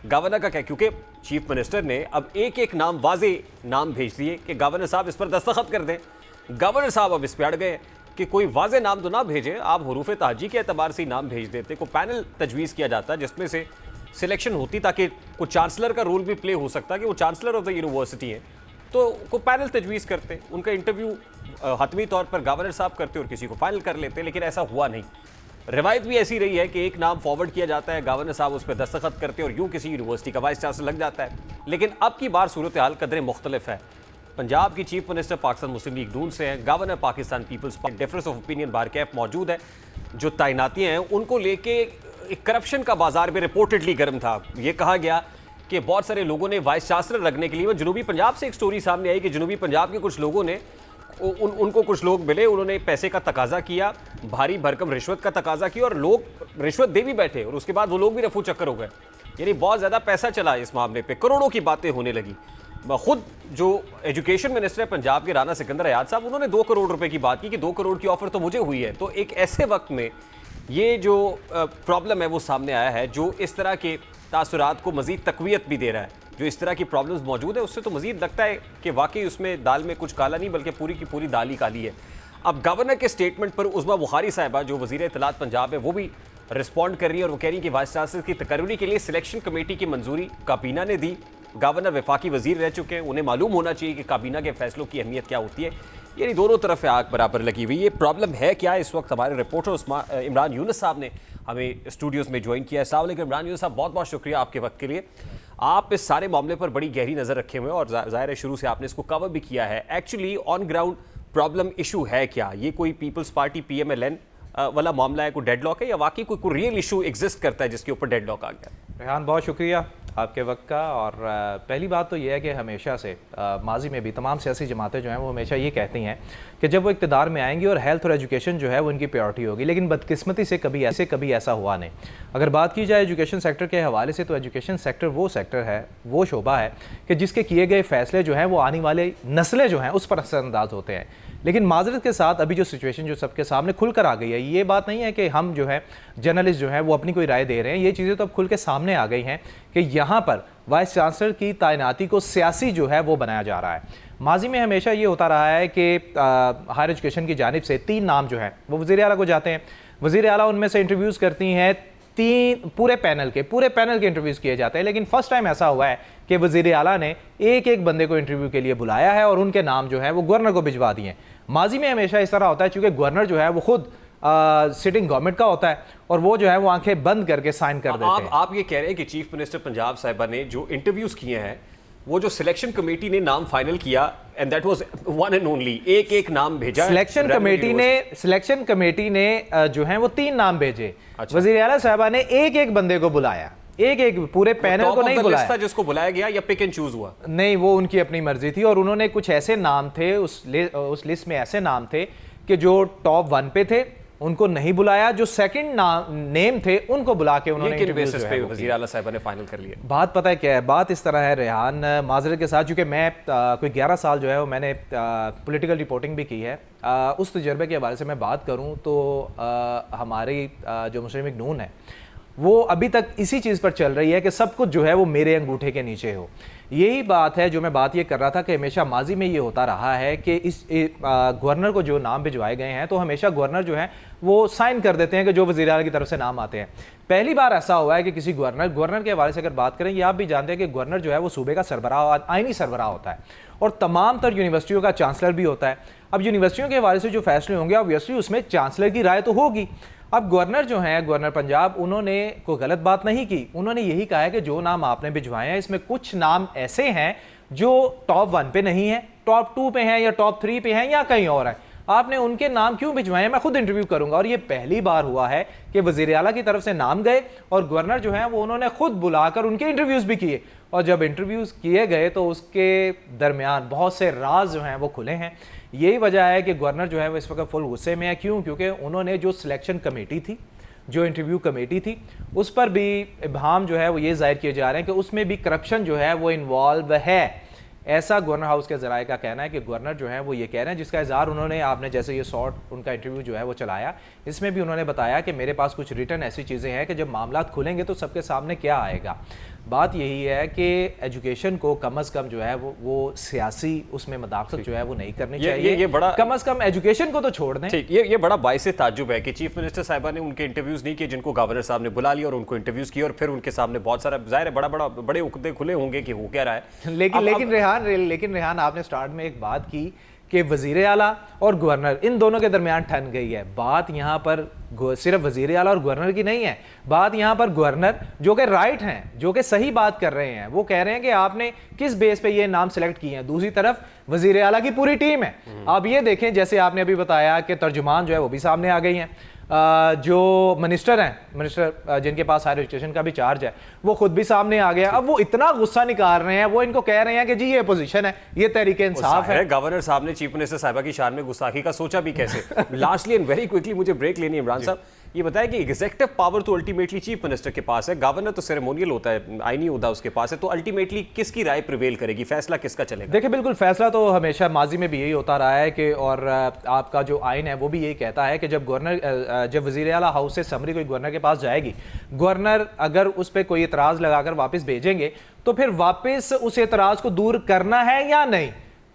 A: गवर्नर का क्या, क्योंकि चीफ मिनिस्टर ने अब एक नाम वाज़ेह नाम भेज दिए कि गवर्नर साहब इस पर दस्तखत कर दें। गवर्नर साहब अब इस पर अड़ गए कि कोई वाज़ेह नाम तो ना भेजें, आप हुरूफ तहजी के एतबार से ही नाम भेज देते। को पैनल तजवीज़ किया जाता जिसमें से सिलेक्शन होती, ताकि कुछ चांसलर का रोल भी प्ले हो सकता कि वो चांसलर ऑफ द यूनिवर्सिटी हैं, तो को पैनल तजवीज़ करते, उनका इंटरव्यू हतमी तौर पर गवर्नर साहब करते और किसी को फाइनल कर लेते। लेकिन ऐसा हुआ नहीं। रिवायत भी ऐसी रही है कि एक नाम फॉरवर्ड किया जाता है, गवर्नर साहब उस पर दस्तखत करते और यूँ किसी यूनिवर्सिटी का वाइस चांसलर लग जाता है। लेकिन अब की बार सूरत हाल कदरे मुख्तलिफ है। पंजाब की चीफ मिनिस्टर पाकिस्तान मुस्लिम लीग नून से हैं, governor Pakistan Peoples Party difference of opinion बार कैफ मौजूद है। जो तैनातियाँ हैं उनको लेके एक करप्शन का बाजार में रिपोर्टेडली गर्म था। ये कहा गया कि बहुत सारे लोगों ने वाइस चांसलर रखने के लिए, जनूबी पंजाब से एक स्टोरी सामने आई कि जनूबी पंजाब के कुछ लोगों ने उनको कुछ लोग मिले, उन्होंने पैसे का तकाजा किया, भारी भरकम रिश्वत का तकाजा किया और लोग रिश्वत दे भी बैठे और उसके बाद वो लोग भी रफू चक्कर हो गए। यानी बहुत ज़्यादा पैसा चला इस मामले पे, करोड़ों की बातें होने लगी। खुद जो एजुकेशन मिनिस्टर है पंजाब के राना सिकंदर हयात साहब, उन्होंने 2 करोड़ रुपए की बात की कि 2 करोड़ की ऑफर तो मुझे हुई है। तो एक ऐसे वक्त में ये जो प्रॉब्लम है वो सामने आया है, जो इस तरह के तासुरात को मज़ीद तक़वियत भी दे रहा है। जो इस तरह की प्रॉब्लम्स मौजूद है उससे तो मज़ीद लगता है कि वाकई उसमें दाल में कुछ काला नहीं बल्कि पूरी की पूरी दाल ही काली है। अब गवर्नर के स्टेटमेंट पर उज़मा बुखारी साहिबा जो वज़ीर इत्तलात पंजाब है वो भी रिस्पॉन्ड कर रही है और वो कह रही है कि वाइस चांसलर की तकर्री के लिए सिलेक्शन कमेटी की मंजूरी काबीना ने दी। गवर्नर वफाकी वजीर रह चुके हैं, उन्हें मालूम होना चाहिए कि काबीना के फैसलों की अहमियत क्या होती है। यानी दोनों तरफ आग बराबर लगी हुई। ये प्रॉब्लम है क्या, इस वक्त हमारे रिपोर्टर इमरान यूनुस साहब ने हमें स्टूडियोज़ में ज्वाइन किया है। अस्सलाम वालेकुम इमरान यूनुस साहब, बहुत बहुत शुक्रिया आपके वक्त के लिए। आप इस सारे मामले पर बड़ी गहरी नज़र रखे हुए हैं और ज़ाहिर है शुरू से आपने इसको कवर भी किया है। Actually on ground problem issue है क्या? ये कोई पीपल्स पार्टी PMLN वाला मामला है, कोई डेडलॉक है या वाकई कोई रियल इशू एग्जिस्ट करता है जिसके ऊपर डेडलॉक आ गया?
M: रेहान, बहुत शुक्रिया आपके वक्त का। और पहली बात तो ये है कि हमेशा से माजी में भी तमाम सियासी जमातें जो हैं वो हमेशा ये कहती हैं कि जब वो इक़्तिदार में आएंगी और हेल्थ और एजुकेशन जो है वो इनकी प्रायोरिटी होगी, लेकिन बदकिस्मती से कभी ऐसा हुआ नहीं। अगर बात की जाए एजुकेशन सेक्टर के हवाले से, तो एजुकेशन सेक्टर वो सेक्टर है, वो शोबा है कि जिसके किए गए फ़ैसले जो हैं वो आने वाले नस्लें जो हैं उस पर असरअंदाज होते हैं। लेकिन माजरत के साथ अभी जो सिचुएशन जो सबके सामने खुल कर आ गई है, ये बात नहीं है कि हम जो है जर्नलिस्ट जो है वो अपनी कोई राय दे रहे हैं, ये चीज़ें तो अब खुल के सामने आ गई हैं कि यहाँ पर वाइस चांसलर की तैनाती को सियासी जो है वो बनाया जा रहा है। माजी में हमेशा ये होता रहा है कि हायर एजुकेशन की जानिब से 3 नाम जो है वो वज़ीर आला को जाते हैं, वज़ीर आला उनमें से इंटरव्यूज़ करती हैं, 3 पूरे पैनल के इंटरव्यूज़ किए जाते हैं। लेकिन फर्स्ट टाइम ऐसा हुआ है कि वज़ीर आला ने एक बंदे को इंटरव्यू के लिए बुलाया है और उनके नाम जो है वो गवर्नर को भिजवा दिए हैं। माजी में हमेशा इस तरह होता है, चूँकि गवर्नर जो है वो खुद सिटिंग गवर्नमेंट का होता है और वो जो है वो आंखें बंद करके साइन कर देते हैं।
A: आप ये कह रहे हैं कि चीफ मिनिस्टर पंजाब साहिबा ने जो इंटरव्यूज़ किए हैं, वो जो सिलेक्शन कमेटी ने नाम फाइनल किया, and that was one and only, एक नाम भेजा।
M: सिलेक्शन कमेटी ने जो है वो 3 नाम भेजे। अच्छा। वज़ीर आला साहिबा ने एक बंदे को बुलाया, एक पूरे पैनल को नहीं बुलाया
A: था जिसको बुलाया गया, या पिक एंड चूज हुआ?
M: नहीं, वो उनकी अपनी मर्जी थी और उन्होंने कुछ ऐसे नाम थे उस लिस्ट में, ऐसे नाम थे कि जो टॉप 1 पे थे, उनको नहीं बुलाया, जो सेकंड नेम थे उनको बुला के उन्होंने
A: किन बेसिस पे वज़ीर आला साहिबा ने फाइनल कर लिया?
M: बात पता है क्या है, बात इस तरह है रेहान, माजरत के साथ, चूँकि मैं कोई 11 साल जो है वो मैंने पॉलिटिकल रिपोर्टिंग भी की है, उस तजर्बे के हवाले से मैं बात करूँ तो हमारी जो मुस्लिम लीग नून है वो अभी तक इसी चीज़ पर चल रही है कि सब कुछ जो है वो मेरे अंगूठे के नीचे हो। यही बात है जो मैं बात ये कर रहा था कि हमेशा माजी में ये होता रहा है कि इस गवर्नर को जो नाम भिजवाए गए हैं तो हमेशा गवर्नर जो है वो साइन कर देते हैं कि जो वज़ीर आला की तरफ से नाम आते हैं। पहली बार ऐसा हुआ है कि किसी गवर्नर के हवाले से अगर बात करें, ये आप भी जानते हैं कि गवर्नर जो है वो सूबे का सरबराह, आइनी सरबराह होता है और तमाम तर यूनिवर्सिटियों का चांसलर भी होता है। अब यूनिवर्सिटियों के हवाले से जो फैसले होंगे ऑब्वियसली उसमें चांसलर की राय तो होगी। अब गवर्नर जो हैं, गवर्नर पंजाब, उन्होंने कोई गलत बात नहीं की, उन्होंने यही कहा है कि जो नाम आपने भिजवाए हैं इसमें कुछ नाम ऐसे हैं जो टॉप 1 पे नहीं है, टॉप 2 पे हैं या टॉप 3 पे हैं या कहीं और है, आपने उनके नाम क्यों भिजवाए हैं, मैं खुद इंटरव्यू करूंगा। और ये पहली बार हुआ है कि वज़ीर आला की तरफ से नाम गए और गवर्नर जो है वो उन्होंने खुद बुलाकर उनके इंटरव्यूज़ भी किए, और जब इंटरव्यूज़ किए गए तो उसके दरमियान बहुत से राज जो हैं वो खुले हैं। यही वजह है कि गवर्नर जो है वो इस वक्त फुल गुस्से में है। क्यों? क्योंकि उन्होंने जो सिलेक्शन कमेटी थी, जो इंटरव्यू कमेटी थी, उस पर भी इब्हाम जो है वो ये जाहिर किए जा रहे हैं कि उसमें भी करप्शन जो है वो इन्वॉल्व है। ऐसा गवर्नर हाउस के ज़राए का कहना है कि गवर्नर जो है वो ये कह रहे हैं, जिसका इज़हार उन्होंने, आपने जैसे ये शॉर्ट उनका इंटरव्यू जो है वो चलाया, इसमें भी उन्होंने बताया कि मेरे पास कुछ रिटर्न ऐसी चीज़ें हैं कि जब मामलात खुलेंगे तो सबके सामने क्या आएगा। बात यही है कि एजुकेशन को कम अज़ कम जो है वो सियासी उसमें मदाखलत जो है वो नहीं करनी चाहिए।
A: ये बड़ा,
M: कम अज़ कम एजुकेशन को तो छोड़ दें।
A: ठीक, ये बड़ा बाइसे ताज्जुब है कि चीफ मिनिस्टर साहिबा ने उनके इंटरव्यूज़ नहीं किए जिनको गवर्नर साहब ने बुला लिया और उनको इंटरव्यूज़ किए और फिर उनके सामने बहुत सारा, जाहिर है बड़े उकदे खुले होंगे कि हो क्या रहा है।
M: लेकिन रेहान आपने स्टार्ट में एक बात की कि वज़ीर आला और गवर्नर इन दोनों के दरमियान ठन गई है। बात यहाँ पर सिर्फ वज़ीर आला और गवर्नर की नहीं है, बात यहाँ पर गवर्नर जो कि राइट हैं, जो कि सही बात कर रहे हैं, वो कह रहे हैं कि आपने किस बेस पे ये नाम सेलेक्ट किए हैं। दूसरी तरफ वज़ीर आला की पूरी टीम है। आप ये देखें, जैसे आपने अभी बताया कि तर्जुमान जो है वो भी सामने आ गई हैं, जो मिनिस्टर हैं, मिनिस्टर जिनके पास हायर एजुकेशन का भी चार्ज है, वो खुद भी सामने आ गया। अब वो इतना गुस्सा निकाल रहे हैं, वो इनको कह रहे हैं कि जी ये पोजीशन है, ये तहरीके इंसाफ है।
A: गवर्नर साहब ने चीफ मिनिस्टर साहिबा की शान में गुस्ताखी का सोचा भी कैसे। लास्टली एंड वेरी क्विकली मुझे ब्रेक लेनी है इमरान साहब, ये बताया कि एग्जीक्यूटिव पावर तो अल्टीमेटली चीफ मिनिस्टर के पास है, गवर्नर तो सेरेमोनियल होता है, आईनी होता है उसके पास है, तो अल्टीमेटली किसकी राय प्रिवेल करेगी, फैसला किसका चलेगा?
M: देखिए बिल्कुल, फैसला तो हमेशा माजी में भी यही होता रहा है कि, और आपका जो आइन है वो भी यही कहता है कि जब वज़ीर आला हाउस से समरी कोई गवर्नर के पास जाएगी, गवर्नर अगर उस पर कोई एतराज़ लगाकर वापस भेजेंगे तो फिर वापस उस एतराज़ को दूर करना है या नहीं।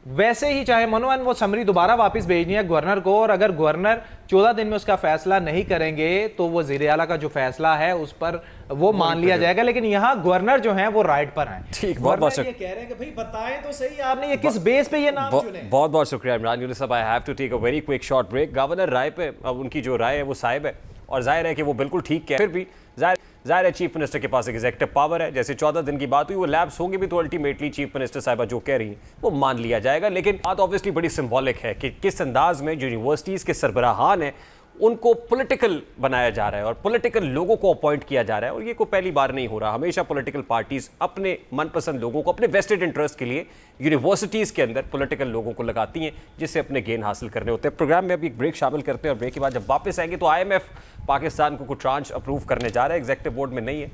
M: वैसे ही चाहे मनोवन वो समरी दोबारा वापस भेजनी है गवर्नर को, और अगर गवर्नर 14 दिन में उसका फैसला नहीं करेंगे तो वो वज़ीर आला का जो फैसला है उस पर वो मान लिया जाएगा। लेकिन यहाँ गवर्नर जो है वो राइट पर हैं।
A: ठीक, बहुत बहुत
M: ये कह रहे हैं कि भाई बताएं तो सही आपने ये किस बेस पे ये नाम चुने।
A: बहुत बहुत शुक्रिया इमरान यूनुस साहब। I have to take a very quick short break. Governor राय पे, अब उनकी जो राय है वो साहिब है और जाहिर है कि वो बिल्कुल ठीक कह, फिर भी जाहिर है चीफ मिनिस्टर के पास एग्जीक्यूटिव पावर है। जैसे 14 दिन की बात हुई, वो लैब्स होंगे भी तो अल्टीमेटली चीफ मिनिस्टर साहिबा जो कह रही हैं वो मान लिया जाएगा। लेकिन बात ऑब्वियसली बड़ी सिंबॉलिक है कि किस अंदाज में जो यूनिवर्सिटीज़ के सरबराहान हैं उनको पॉलिटिकल बनाया जा रहा है और पॉलिटिकल लोगों को अपॉइंट किया जा रहा है। और ये कोई पहली बार नहीं हो रहा, हमेशा पॉलिटिकल पार्टीज अपने मनपसंद लोगों को, अपने वेस्टेड इंटरेस्ट के लिए यूनिवर्सिटीज़ के अंदर पॉलिटिकल लोगों को लगाती हैं जिससे अपने गेन हासिल करने होते हैं। प्रोग्राम में अभी एक ब्रेक शामिल करते हैं और ब्रेक के बाद जब वापस आएंगे तो IMF पाकिस्तान को कुछ ट्रांच अप्रूव करने जा रहा है, एग्जीक्यूटिव बोर्ड में नहीं है।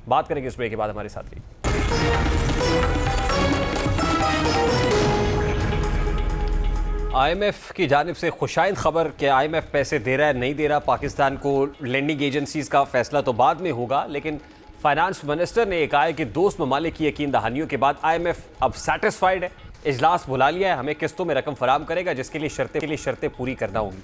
A: बात करेंगे इस ब्रेक के बाद, हमारे साथ रहिए। IMF की जानिब से खुशाइंद खबर कि IMF पैसे दे रहा है नहीं दे रहा पाकिस्तान को, लेंडिंग एजेंसीज का फैसला तो बाद में होगा। लेकिन फाइनेंस मिनिस्टर ने कहा है कि दोस्त ममालिक की यकीन दहानियों के बाद IMF अब सेटिस्फाइड है, इजलास बुला लिया है, हमें किस्तों में रकम फराम करेगा जिसके लिए शर्तें पूरी करना होंगी।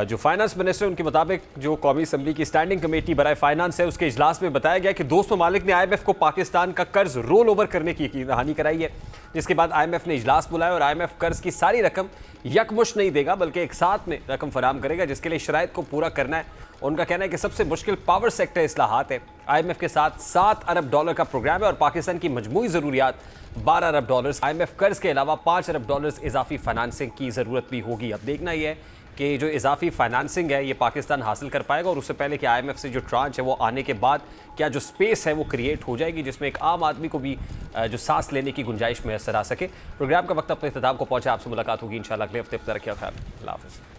A: जो फाइनेंस मिनिस्टर उनके मुताबिक जो कौमी असम्बली की स्टैंडिंग कमेटी बराए फाइनेंस है उसके इजलास में बताया गया कि दोस्त ममालिक ने IMF को पाकिस्तान का कर्ज रोल ओवर करने की यकीन दहानी कराई है, जिसके बाद IMF ने इजलास बुलाया और IMF कर्ज की सारी रकम यकमुश्त नहीं देगा बल्कि एक साथ में रकम फराम करेगा जिसके लिए शराइत को पूरा करना है। उनका कहना है कि सबसे मुश्किल पावर सेक्टर इस्लाहात है। IMF के साथ $7 अरब का प्रोग्राम है और पाकिस्तान की मजमूई ज़रूरियात $12 अरब। IMF कर्ज के अलावा $5 अरब इजाफी फाइनेंसिंग की ज़रूरत भी होगी। अब देखना यह है कि जो इजाफी फाइनेंसिंग है ये पाकिस्तान हासिल कर पाएगा और उससे पहले कि IMF से जो ट्रांच है वो आने के बाद क्या जो स्पेस है वो क्रिएट हो जाएगी जिसमें एक आम आदमी को भी जो सांस लेने की गुंजाइश मैसर आ सके। प्रोग्राम का वक्त अपने इख्तिताम को पहुंचा, आपसे मुलाकात होगी इंशाल्लाह अगले हफ्ते। रखिए ख्याल, अल्लाह हाफ़िज़।